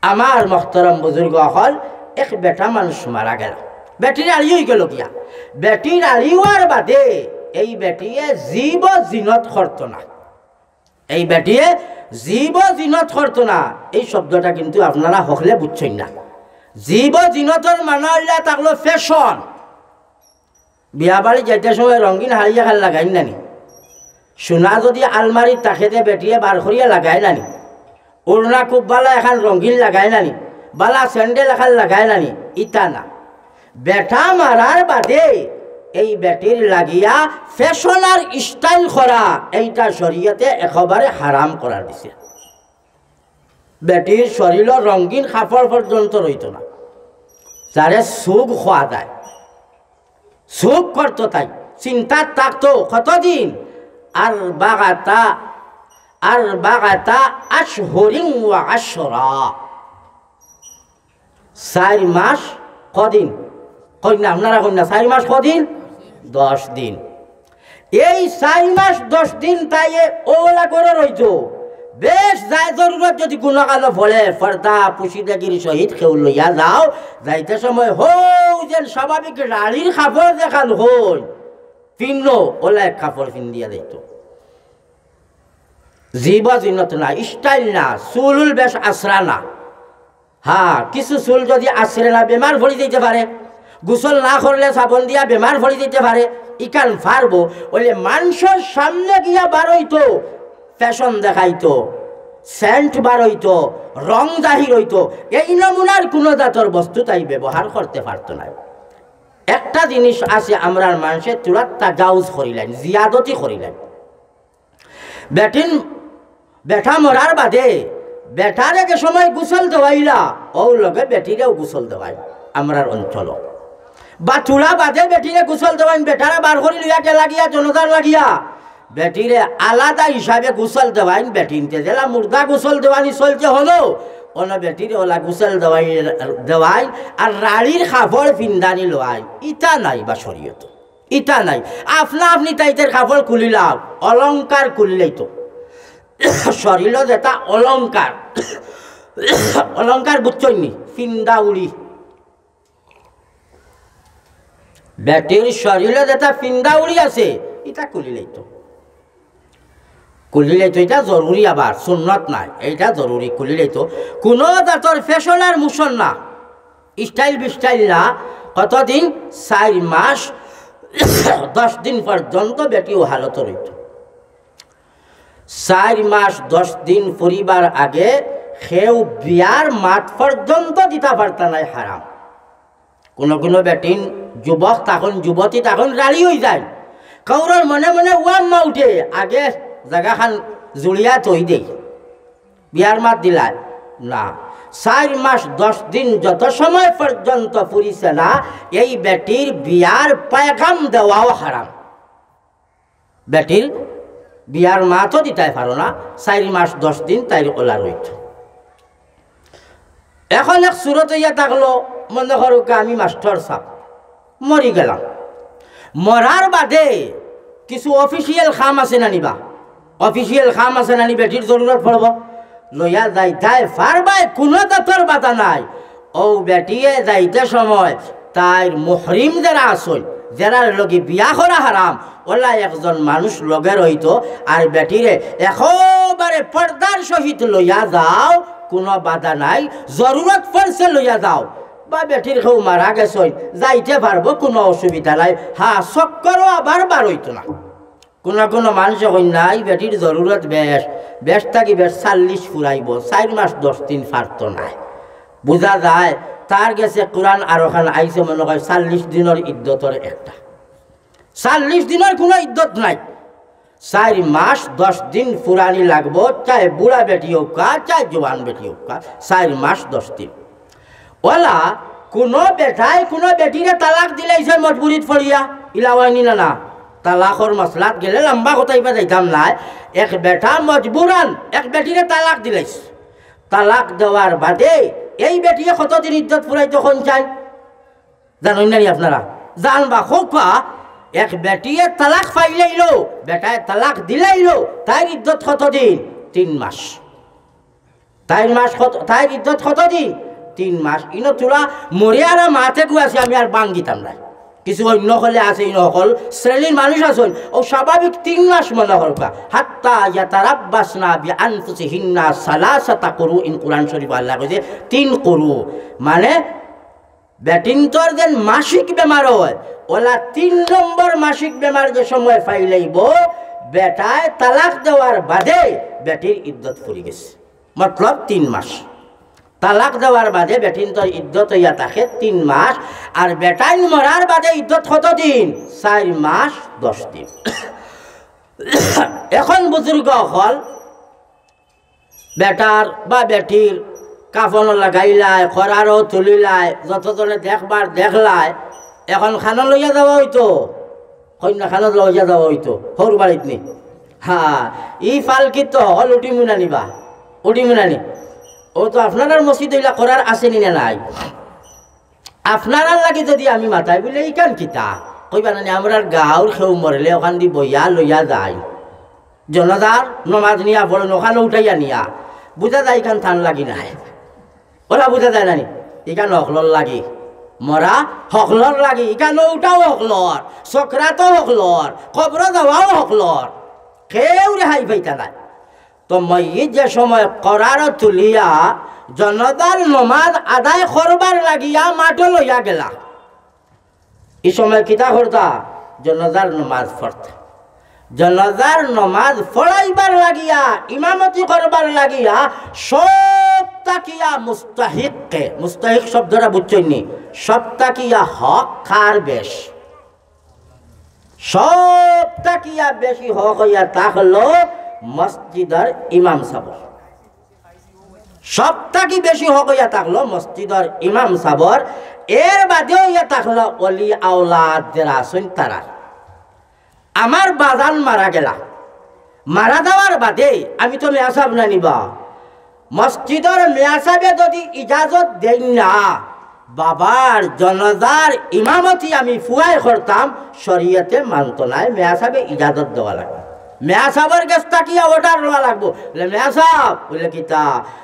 আমার মহতরম বুজুর্গ হল এক বেটা মানুষ মারা গেল, বেটির আড়ি হয়ে গেল গিয়া। বেটির আড়ি হওয়ার বাদে এই বেটিয়ে জীব জিনত করতো না, এই বেটিয়ে জীব জিনত করতো না। এই শব্দটা কিন্তু আপনারা হকলে বুঝছেন না। জীব জিনতর মানে হইলে তাকলো ফ্যাশন। বিয়া বাড়ি যাইতে সময় রঙিন হাড়িয়া খাল লাগাই নানি, সোনা যদি আলমারি তাকেতে বেটিয়ে বার করিয়া লাগাই নানি, ওড়না খুব বালা এখন রঙিন লাগাই নানি, বালা স্যান্ডেল এখন লাগাই নানি, ইটা না। বেটা মারার বাদে এই বেটির লাগিয়া ফ্যাশন আর স্টাইল করা এইটা শরীয়তে একেবারে হারাম করার দিছে। বেটির শরীরের রঙিন কাপড় পর্যন্ত রইত না, যারে সুখ খোয়া যায়, সুখ করতো তাই চিন্তা থাকতো কতদিন। আর বাগাতা আশহুরিন ওয়া আশরা, 4 মাস কদিন কইনা আপনারা কইনা 4 মাস কদিন 10 দিন। এই 4 মাস 10 দিন তাই ওলা করে রইতো। বেশ যায় জরুরত যদি কোনো কালো ফলে ফর্দা পুশিদাগির সহিত কেউ লইয়া যাও, যাইতে সময় হৌ যেন স্বাভাবিক রাড়ির কাপড় দেখাল হই পিন্ন ওলা এক কাপড় পিন দিয়া দিত। জীব জিনত না, স্টাইল না, চুল বেশ আশ্রা না। হ্যাঁ, কিছু চুল যদি আশ্রে না বেমার ভরি দিতে পারে, গোসল না করলে সাবন দিয়া বেমার ভরি দিতে পারে, ইকান পারবো ওইলে মানুষের সামনে গিয়া বারইতো ফ্যাশন দেখাইতো, সেন্ট বারইতো, রং জাহির হইতো। এই নমুনার কোনো জাতর বস্তু তাই ব্যবহার করতে পারতো না। একটা জিনিস আছে, আমরার মানুষের তুরাত তাজাউজ করিলেন, জিয়াদতি করিলেন। বেটা মরার বাদে বেটারে যে সময় গোসল দেওয়াইলা ও লগে বেটিরেও গোসল দেওয়াই আমরার অঞ্চল। বা চূড়া বাদে বেটিরে গোসল দেওয়াই, বেটারে বার করি লইয়াকে লাগিয়া জনতার লাগিয়া বেটিরে আলাদা হিসাবে গোসল দেওয়াই। বেটিনতে জেলা মুর্দা গোসল দেওয়ানি চলছে হলো অন্য বেটিরে ওলা গোসল দেওয়াই আর রাড়ির কাপড় পিন্দানি লোয়াই। ইটা নাই বা শরীয়ত, ইটা নাই। আপনি তাইতের কাপড় খুলিলাম, অলংকার খুললেই তো শরীর যেটা অলংকার, অলংকার বুঝছনি ফিন্দা উড়ি। বেটির শরীরে যেটা ফিন্দা উড়ি আছে এটা খুলিলেই তো, খুলিলেই তো এটা জরুরি। আবার সুন্নত নাই, এইটা জরুরি খুলিলেই তো। কোনো জাতর ফ্যাশন আর মুশন না, স্টাইল বিস্টাইল না। কতদিন 4 মাস 10 দিন পর্যন্ত বেটিও হালত রইত। 4 মাস 10 দিন পরিবার আগে সেও বিয়ার মাঠ পর্যন্ত দিতে পারত নাই, হারাম। কোনো বেটিন যুবক তখন যুবতী তখন রাড়ি হয়ে যায়, কাউরের মনে মনে ওয়াম্মা উঠে আগে জায়গাখান জুড়িয়া তৈ দেই বিয়ার মাঠ দিলায় না। 4 মাস 10 দিন যত সময় পর্যন্ত ফুরিছে না, এই বেটির বিয়ার পায়গাম দেওয়াও হারাম। বেটির বিয়ার মাথও দিতে পারো না, 4 মাস 10 দিন তাই ওলা রইত। এখন এক সুরত ইয়া থাকলো, মনে করো আমি মাস্টার সাহেব মরি গেলাম, মরার বাদে কিছু অফিসিয়াল কাম আছে না নিবা, অফিসিয়াল কাম আছে না নি, বেটির জরুরত পড়ব লইয়া যাইতাই পারবাই, কোনো দাঁতর বাধা নাই। ও বেটিয়ে যাইতে সময় তাইর মুহরিম যারা আসল, যারা লগে বিয়া করা হারাম, ওলা একজন মানুষ লগে রইত আর বেটিরে একেবারে পর্দার সহিত লইয়া যাও, কোনো বাধা নাই। জরুরত পড়ছে লইয়া যাও, বা বেটির কেউ মারা গেছে যাইতে পারবো, কোনো অসুবিধা নাই। হ্যাঁ, চক্করও আবার বার হইতো না। কোনো মানুষ কই নাই বেটির জরুরত বেশ থাকি বেশ 40 ফুরাইব, 4 মাস 10 দিন পারত নাই। বোঝা যায় তার গেছে কোরআন আর ওখানে আইসে মনে হয় 40 দিনের ইদ্যতর একটা, 40 দিনের কোনো ইদ্যত নাই। 4 মাস 10 দিন ফুরানি লাগবো, চাहे বুড়া বেটি হোক চাहे জোয়ান বেটি হোক, 4 মাস 10 দিন। ওলা কোনো বেটায় কোনো বেটিরে তালাক দিলাইছে মজবুরিত ফরিয়া ইলাওয়াইনি না, তালাকর মশলাত গেলে লম্বা কথাইবা যাইতাম নাই। এক বেটা মজবুরান এক বেটিরে তালাক দিলাইছে, তালাক দেওয়ার বাদে এই বেটিয়ে কতদিন ইজ্জত ফুরাই তখন চাই জানেন না আপনারা? জানবা খোকা, এক বেটিয়ে তালাক পাইলেইলো, বেটায় তালাক দিলাইলো, তাই ইজ্জত কতদিন? 3 মাস। তাই মাস কত, তাই ইদ্যত কত দিন? 3 মাস। ইনো তোলা মরিয়ারা মাতে গুয়াছে আমি আর বাঙ্গিতাম না। কিছু অন্য হলে আছে ইনো হল শ্রেণীর মানুষ আছেন ও স্বাভাবিক 3 মাস মনে করবা। হাত্তা ইয়াতারাব্বাসনা বিআনফুসিহিন্না সালাসাতা কুরুইন, কুরআন শরীফ আল্লাহ কইছে 3 কুরু, মানে বেটিনতর যেন মাসিক বেমার হয় ওলা 3 নম্বর মাসিক বেমার যে সময় ফাইলাইব বেটায় তালাক দেওয়ার বাদে বেটির ইদ্যত ফুরি গেছে, মতলব 3 মাস। তালাক দেওয়ার বাদে বেটিনতর ইদ্যত হইয়া থাকে 3 মাস। আর বেটাইন মরার বাদে ইদ্যত কত দিন? 4 মাস 10 দিন। এখন বুজুর্গ হল বেটার বা বেটির কাফন লাগাইলায়, খরারও তুলিলায়, যতজনে দেখবার দেখলায়। এখন খানা লইয়া যাওয়া হইতো, কন্যা খানা লইয়া যাওয়া হইতো সর বাড়িত নি। হ্যাঁ, ই ফালকিত তো হল উঠিমুনা নিবা, উঠিমুনা নি। ও তো আপনার মসজিদ হইলা করার আসেনি না নাই? আপনার লাগি যদি আমি মাথায় বলে ইকান কিতা কইবা না, আমরা গাঁর খেউ মরলে ওখান দি বইয়া লইয়া যাই, জনদার নমাজ নিয়া পড়েন ওখানে উঠাইয়া নিয়া, বুঝা যায় ইখান থান লাগি নাই। ওরা বুঝা যায় নানি ইখান হকলর লাগি, মরা হকলর লাগি, ইখান উঠাও হকলর, চক্রাতো হকলর, কবর যাওয়াও হকলর, কেউ রেহাই পাইতা নাই। তো মসজিদ যে সময় করার তুলিয়া জনতার নমাজ আদায় করবার লাগিয়া মাঠে লইয়া গেলা, এই সময় কিতা করতা? জনতার নমাজ পড়তা। জনতার নমাজ পড়াইবার লাগিয়া, ইমামতি করবার লাগিয়া সব তাকিয়া মুস্তাহিককে, মুস্তাহিক শব্দটা বুঝছইনি, সব তাকিয়া হক খার বেশ, সব তাকিয়া বেশি হক হইয়া থাকলো মসজিদের ইমাম সাবর। সবটাকি বেশি হক হইয়া থাকলো মসজিদের ইমাম সাবর। এর বাদেও ইয়া থাকলো অলি আওলাদ যারা আছেন তারা। আমার বাজান মারা গেলা, মারা যাওয়ার বাদে আমি তো মেয়াসাব না নিবা, মসজিদের মেয়াসাবে যদি ইজাজত দেই না, বাবার জনজার ইমামতি আমি ফুয়াই করতাম, শরীয়তে মানত নাই, মেয়াসাবে ইজাজত দেওয়া লাগবে। মেয়া সাহর গেছটা কি অর্ডার লওয়া লাগবো? বলে মেয়া সাহ বলে কিতা?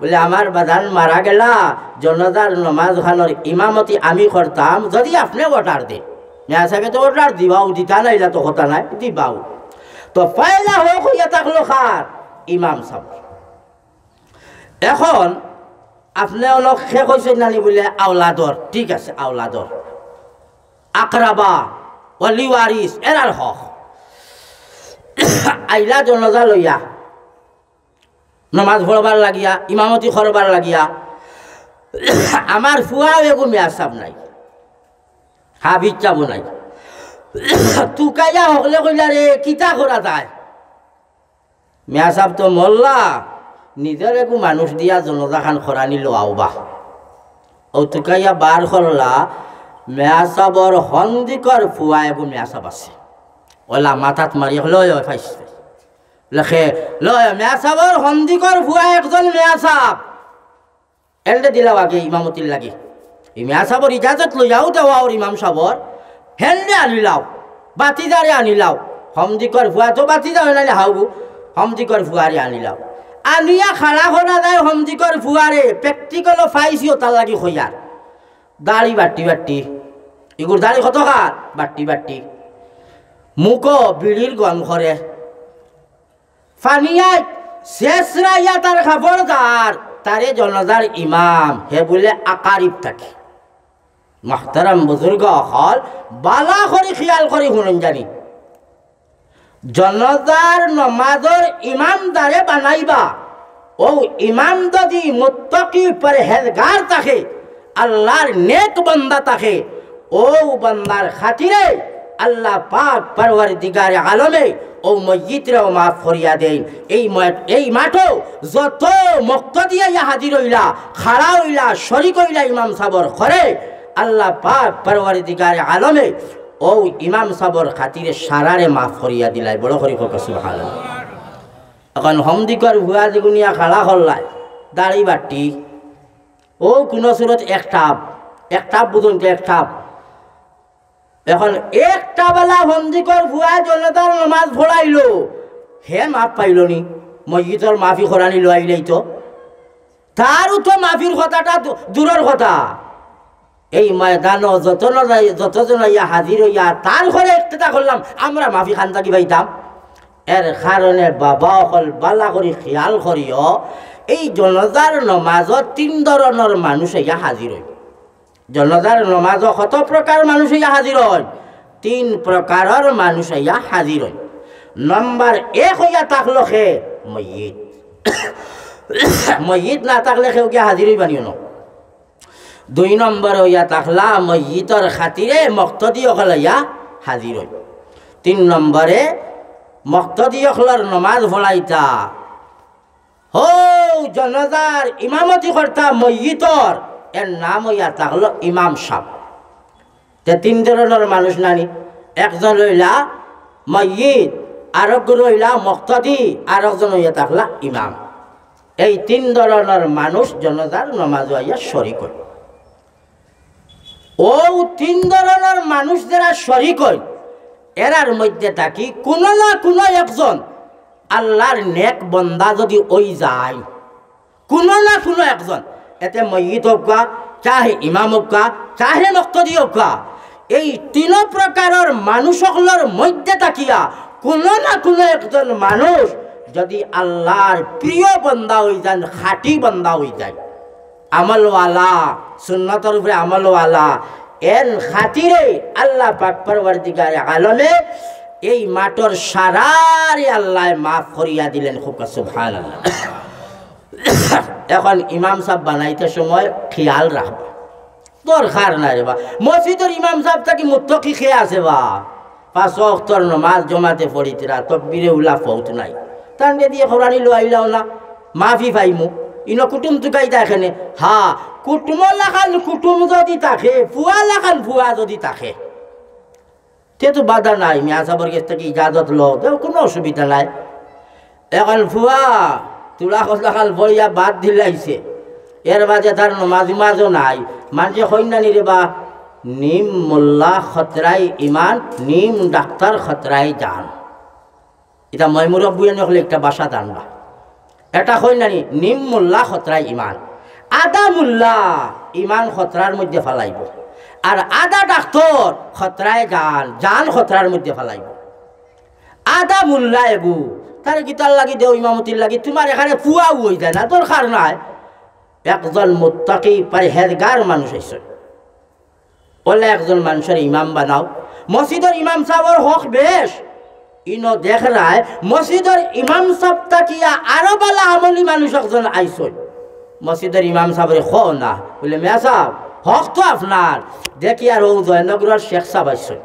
বলে আমার বাদান মারা গেলা, জনতার নমাজ খানোর ইমামতি আমি করতাম, যদি আপনি অর্ডার দেন। মেয়া সাহেবে তো অর্ডার দিবাও, দিতা নাইলা তো কথা নাই, দিবাও। তো পয়লা হোক হইয়া থাকলো খার ইমাম সাহ। এখন আপনি অলপ শেষ হয়েছেন নানি বলে আওলাদর, ঠিক আছে, আওলাদর আকরাবা ওয়ালি ওয়ারিস এরার হক আইলা জনজা লইয়া নমাজ পড়বার লাগিয়া, ইমামতি করবার লাগিয়া। আমার ফুয়াও এগো মেয়া সাব নাই, হাবিজ যাব নাই, তুকাইয়া হকলে কইলা রে কিতা করা যায়? মেয়া সাব তো মল্লা, নিজের একু মানুষ দিয়া জনজা খান খরানি লোয়াওবা। ও তুকাইয়া বার করলা, মেয়া সাবর হন্দিকর ফুয়া এগো মেয়া সাব আছে, ওলা মাথাত মারি লয় ফাইছে লেখে লয় মেয়া সাবর হন্দিকর ফুয়া একজন মেয়া সাব এলডে দিলাও আগে ইমামতির লাগে। এই মেয়া সাবর ইজাজত লইয়াও দেওয়া ওর ইমাম সাবর হেলডে আনিলাও, বাতিদারে আনিলাও, হমদিকর ফুয়া তো বাতিদা হইলে হাউবু, হমদিকর ফুয়ারে আনিলাও। আনিয়া খাড়া করা যায় হমদিকর ফুয়ারে, প্র্যাকটিক্যালও ফাইছিও তার লাগি হইয়ার। দাড়ি বাট্টি বাট্টি, এগুর দাড়ি কত কার বাট্টি বাট্টি, মুখ বিড়ির গন করে, ফানিয়ায় শেষরাইয়া তার খবরদার, তারে জনজার ইমাম হে বলে আকারিব থাকে। মাহতারাম বুজুর্গ হল বালা করে খেয়াল করে শুনুন জানি, জনজার নমাজর ইমাম দারে বানাইবা, ও ইমাম যদি মুত্তাকি পরহেজগার থাকে, আল্লাহর নেক বান্দা থাকে, ও বান্দার খাতিরে আল্লাহ পাক পরওয়ারদিগারে আলমে ও মসজিদরেও মাফ করিয়া দেন। এই মাঠও যত মুক্তদিয়া হাজির হইলা, খাড়া হইলা, শরিক হইলা ইমাম সাবর করে, আল্লাহ পাক পরওয়ারদিগারে আলমে ও ইমাম সাবর খাতিরে সারারে মাফ করিয়া দিলাই। বড় করি হোক সুবহানাল্লাহ। এখন হমদিকর ভুয়া দিগুনিয়া খাড়া হল্লায় দাড়ি বাটি, ও কোনো সুরত একটাপ বুঝুন তো একটাপ। এখন একটা বেলা হন্দিকর ভুয়া জনতার নমাজ পড়াইলো, হে মাফ পাইল নি, মসজিদর মাফি খরানি লো আইলেই তো তারও তো মাফির কথাটা দূরের কথা। এই ময়দানও যতজন ইয়া হাজির হইয়া তার ঘরে একটা করলাম আমরা মাফি খান থাকি পাইতাম। এর কারণে বাবা অকল বালা করি খেয়াল করিও, এই জনজার নমাজত 3 ধরনের মানুষ ইয়া হাজির হয়। জনজার নমাজত কত প্রকার মানুষ ইয়া হাজির হয়? 3 প্রকারের মানুষ ইয়া হাজির হয়। নম্বর 1 হইয়া থাকলো খে ময়িত। ময়িত না থাকলে কেউ গিয়া হাজির হইবানিও না। 2 নম্বর হইয়া থাকলা ময়িতর খাতিরে মক্তদি অকল ইয়া হাজির হয়। 3 নম্বরে মক্তদি অকলর নমাজ পড়াইতা হো জনজার ইমামতি কর্তা ময়িতর, এর নাম হইয়া থাকলো ইমাম সাহেব। 3 ধরনের মানুষ নানি, একজন হইলা ময়িত, আরেকজন হইলা মক্তদি, আরেকজন হইয়া থাকলা ইমাম। এই 3 ধরনের মানুষ জনজার নমাজ হইয়া শরিক হয়। ও 3 ধরনের মানুষ যারা শরিক হয়, এরার মধ্যে থাকি কোনো না কোনো একজন আল্লাহর নেক বন্দা যদি ওই যায়, কোনো না কোনো একজন, এতে ময়িত হোক চাহে ইমাম হোক চাহে মক্তদি হোক, এই 3 প্রকারের মানুষ সকলের মধ্যে থাকিয়া কোনো না কোনো একজন মানুষ যদি আল্লাহর প্রিয় বন্দা হয়ে যান, খাঁটি বন্দা হয়ে যায়, আমলওয়ালা, সুন্নতর উপরে আমলওয়ালা, এর খাতিরে আল্লাহ পাক পরওয়ারদিগার আলমে এই মাটর সারারে আল্লাহ মাফ করিয়া দিলেন। খুব সুবহানাল্লাহ। এখন ইমাম সাহেব বানাইতে সময় খেয়াল রাখবা, দরকার নাই রে বা মসজিদের ইমাম সাহেব থাকি মুত্তকি খেয়ে আছে বা 5 ওয়াক্তর নামাজ জমাতে পড়িতরা তকবীরে উলা ফৌত নাই, তান্ডে দিয়ে খবরানি লইলাও না মাফি পাইমু। ইনো কুটুম তুকাইতা এখানে, হা কুটুম লাখান কুটুম যদি থাকে, ফুয়া লাখান ফুয়া যদি থাকে, তে তো বাধা নাই। মিয়া সাহেবের কাছ থেকে ইজাজত লো, কোনো অসুবিধা নাই। এখন ফুয়া তুলা লাখাল বইয়া বাদ দিলাইছে, এর বাদে তার নমাজও নাই, মানুষে কইনানি রে বা নিম মোল্লা খতরাই ইমান, নিম ডাক্তার খতরাই জান। এটা মই মুরব্বী হলে একটা বাসা জানবা, এটা কইনানি নিম মোল্লা খতরাই ইমান, আদা মোল্লা ইমান খতরার মধ্যে ফেলাইব, আর আদা ডাক্তার খতরায় জান, জান খতরার মধ্যে ফেলাইব। আদা মোল্লা এবু তার গীতার লাগি দেও ইমামতির লাগি তোমার এখানে ফুয়াও হয়ে যায় না, দরকার নাই। একজন মুত্তাকি পরহেজগার মানুষ হইছে, বলে একজন মানুষের ইমাম বানাও। মসজিদের ইমাম সাহেবের হক বেশ, ইনো দেখ রায় মসজিদের ইমাম সাহেব তাকিয়া আরো বালা আমলি মানুষ একজন আইসই, মসজিদের ইমাম সাহেবের খ না বলে মেয়া সাহেব হক তো আপনার, দেখি আর ও জয়নগরের শেখ সাহেব আইসই,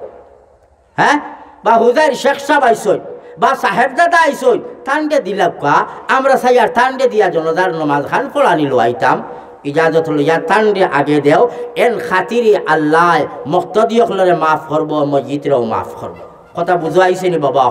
হ্যাঁ, বা হুজাইর শেখ সাহেব আইসই, বা সাহেব দাদা আইসই, টান্ডে দিলাম কা আমরা চাই আর টান্ডে দিয়া জনতার নমাজ খান পড়ানি আইতাম। ইজাজত লইয়া টান্ডে আগে দেও, এন খাতিরে আল্লাহ মক্তদিয়কলরে মাফ করবো, মসজিদরেও মাফ করবো। কথা বুঝাইছে নি বাবা?